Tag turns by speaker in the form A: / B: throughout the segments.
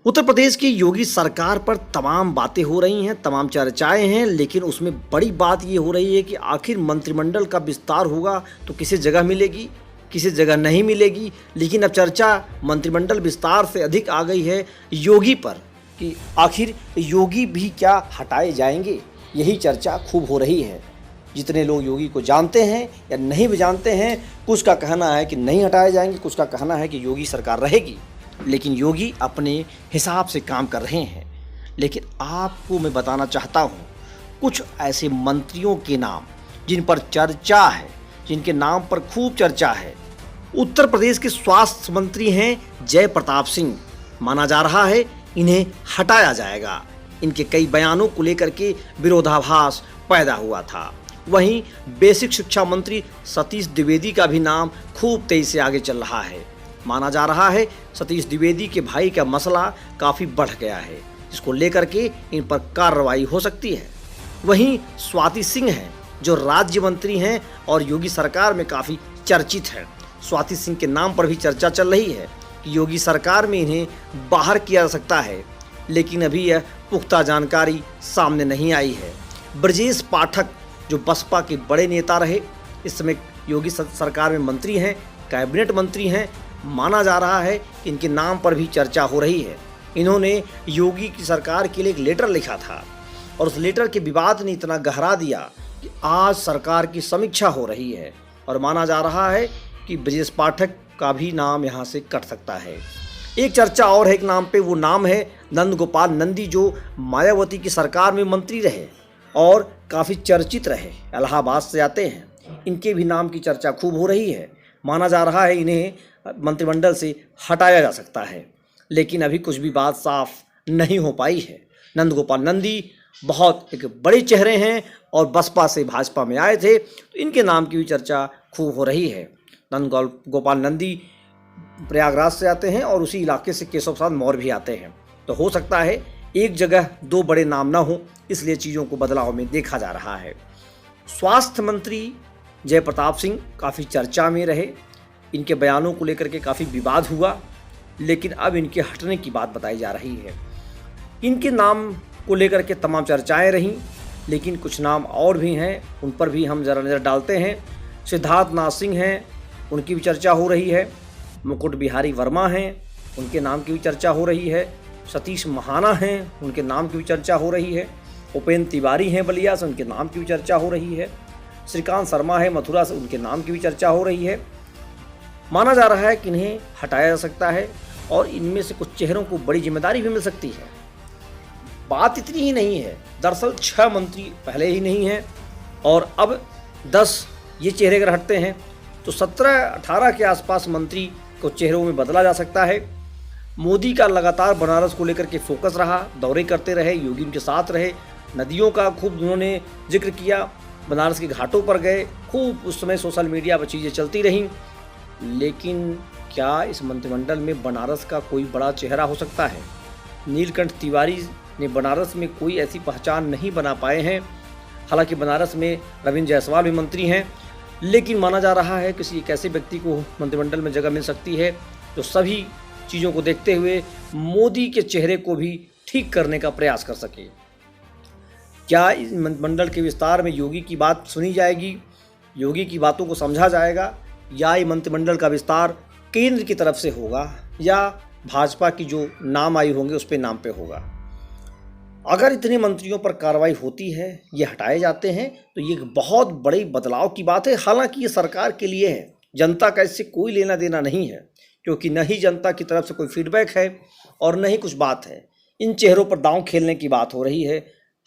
A: उत्तर प्रदेश की योगी सरकार पर तमाम बातें हो रही हैं, तमाम चर्चाएं हैं, लेकिन उसमें बड़ी बात ये हो रही है कि आखिर मंत्रिमंडल का विस्तार होगा तो किसी जगह मिलेगी, किसी जगह नहीं मिलेगी। लेकिन अब चर्चा मंत्रिमंडल विस्तार से अधिक आ गई है योगी पर कि आखिर योगी भी क्या हटाए जाएंगे। यही चर्चा खूब हो रही है। जितने लोग योगी को जानते हैं या नहीं भी जानते हैं, कुछ का कहना है कि नहीं हटाए जाएंगे, कुछ का कहना है कि योगी सरकार रहेगी। लेकिन योगी अपने हिसाब से काम कर रहे हैं। लेकिन आपको मैं बताना चाहता हूँ कुछ ऐसे मंत्रियों के नाम जिन पर चर्चा है, जिनके नाम पर खूब चर्चा है। उत्तर प्रदेश के स्वास्थ्य मंत्री हैं जय प्रताप सिंह। माना जा रहा है इन्हें हटाया जाएगा। इनके कई बयानों को लेकर के विरोधाभास पैदा हुआ था। वहीं बेसिक शिक्षा मंत्री सतीश द्विवेदी का भी नाम खूब तेजी से आगे चल रहा है। माना जा रहा है सतीश द्विवेदी के भाई का मसला काफ़ी बढ़ गया है, जिसको लेकर के इन पर कार्रवाई हो सकती है। वहीं स्वाति सिंह हैं जो राज्य मंत्री हैं और योगी सरकार में काफ़ी चर्चित हैं। स्वाति सिंह के नाम पर भी चर्चा चल रही है कि योगी सरकार में इन्हें बाहर किया जा सकता है, लेकिन अभी यह पुख्ता जानकारी सामने नहीं आई है। ब्रजेश पाठक जो बसपा के बड़े नेता रहे, इस समय योगी सरकार में मंत्री हैं, कैबिनेट मंत्री हैं। माना जा रहा है कि इनके नाम पर भी चर्चा हो रही है। इन्होंने योगी की सरकार के लिए एक लेटर लिखा था और उस लेटर के विवाद ने इतना गहरा दिया कि आज सरकार की समीक्षा हो रही है और माना जा रहा है कि ब्रजेश पाठक का भी नाम यहाँ से कट सकता है। एक चर्चा और है एक नाम पे, वो नाम है नंद गोपाल नंदी जो मायावती की सरकार में मंत्री रहे और काफ़ी चर्चित रहे, इलाहाबाद से आते हैं। इनके भी नाम की चर्चा खूब हो रही है। माना जा रहा है इन्हें मंत्रिमंडल से हटाया जा सकता है, लेकिन अभी कुछ भी बात साफ नहीं हो पाई है। नंद गोपाल नंदी बहुत एक बड़े चेहरे हैं और बसपा से भाजपा में आए थे, तो इनके नाम की भी चर्चा खूब हो रही है। नंद गोपाल नंदी प्रयागराज से आते हैं और उसी इलाके से केशव प्रसाद मौर्य भी आते हैं, तो हो सकता है एक जगह दो बड़े नाम ना हो, इसलिए चीज़ों को बदलाव में देखा जा रहा है। स्वास्थ्य मंत्री जय प्रताप सिंह काफ़ी चर्चा में रहे। इनके बयानों को लेकर के काफ़ी विवाद हुआ, लेकिन अब इनके हटने की बात बताई जा रही है। इनके नाम को लेकर के तमाम चर्चाएं रहीं, लेकिन कुछ नाम और भी हैं, उन पर भी हम ज़रा नज़र डालते हैं। सिद्धार्थ नाथ सिंह हैं, उनकी भी चर्चा हो रही है। मुकुट बिहारी वर्मा हैं, उनके नाम की भी चर्चा हो रही है। सतीश महाना हैं, उनके नाम की भी चर्चा हो रही है। उपेंद्र तिवारी हैं बलिया से, उनके नाम की भी चर्चा हो रही है। श्रीकांत शर्मा है मथुरा से, उनके नाम की भी चर्चा हो रही है। माना जा रहा है कि इन्हें हटाया जा सकता है और इनमें से कुछ चेहरों को बड़ी जिम्मेदारी भी मिल सकती है। बात इतनी ही नहीं है, दरअसल 6 मंत्री पहले ही नहीं हैं और अब 10 ये चेहरे अगर हटते हैं तो 17-18 के आसपास मंत्री को चेहरों में बदला जा सकता है। मोदी का लगातार बनारस को लेकर के फोकस रहा, दौरे करते रहे, योगी उनके साथ रहे, नदियों का खूब उन्होंने जिक्र किया, बनारस के घाटों पर गए, खूब उस समय सोशल मीडिया पर चीज़ें चलती रहीं। लेकिन क्या इस मंत्रिमंडल में बनारस का कोई बड़ा चेहरा हो सकता है? नीलकंठ तिवारी ने बनारस में कोई ऐसी पहचान नहीं बना पाए हैं। हालांकि बनारस में रविंद्र जायसवाल भी मंत्री हैं, लेकिन माना जा रहा है किसी एक ऐसे व्यक्ति को मंत्रिमंडल में जगह मिल सकती है जो सभी चीज़ों को देखते हुए मोदी के चेहरे को भी ठीक करने का प्रयास कर सके। क्या इस मंत्रिमंडल के विस्तार में योगी की बात सुनी जाएगी, योगी की बातों को समझा जाएगा, या ये मंत्रिमंडल का विस्तार केंद्र की तरफ से होगा या भाजपा की जो नाम आई होंगे उस पर नाम पे होगा? अगर इतने मंत्रियों पर कार्रवाई होती है, ये हटाए जाते हैं, तो ये एक बहुत बड़ी बदलाव की बात है। हालांकि ये सरकार के लिए है, जनता का इससे कोई लेना देना नहीं है, क्योंकि न ही जनता की तरफ से कोई फीडबैक है और न ही कुछ बात है। इन चेहरों पर दांव खेलने की बात हो रही है।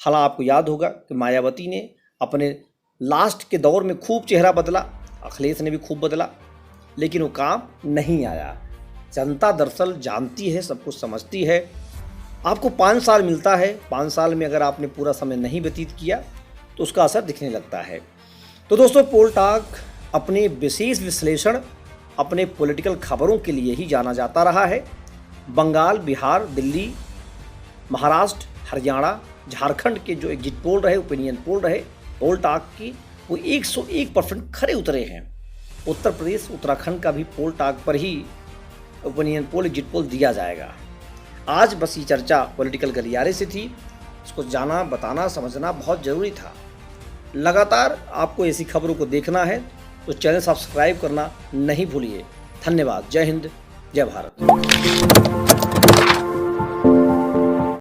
A: हालांकि आपको याद होगा कि मायावती ने अपने लास्ट के दौर में खूब चेहरा बदला, अखिलेश ने भी खूब बदला, लेकिन वो काम नहीं आया। जनता दरअसल जानती है, सब कुछ समझती है। आपको 5 साल मिलता है, 5 साल में अगर आपने पूरा समय नहीं व्यतीत किया तो उसका असर दिखने लगता है। तो दोस्तों, पोल टॉक अपने विशेष विश्लेषण, अपने पॉलिटिकल खबरों के लिए ही जाना जाता रहा है। बंगाल, बिहार, दिल्ली, महाराष्ट्र, हरियाणा, झारखंड के जो एग्जिट पोल रहे, ओपिनियन पोल रहे पोल टॉक की, वो 101% खरे उतरे हैं। उत्तर प्रदेश, उत्तराखंड का भी पोल टॉक पर ही ओपिनियन पोल, एग्जिट पोल दिया जाएगा। आज बस ये चर्चा पॉलिटिकल गलियारे से थी, इसको जाना, बताना, समझना बहुत ज़रूरी था। लगातार आपको ऐसी खबरों को देखना है तो चैनल सब्सक्राइब करना नहीं भूलिए। धन्यवाद। जय हिंद, जय भारत।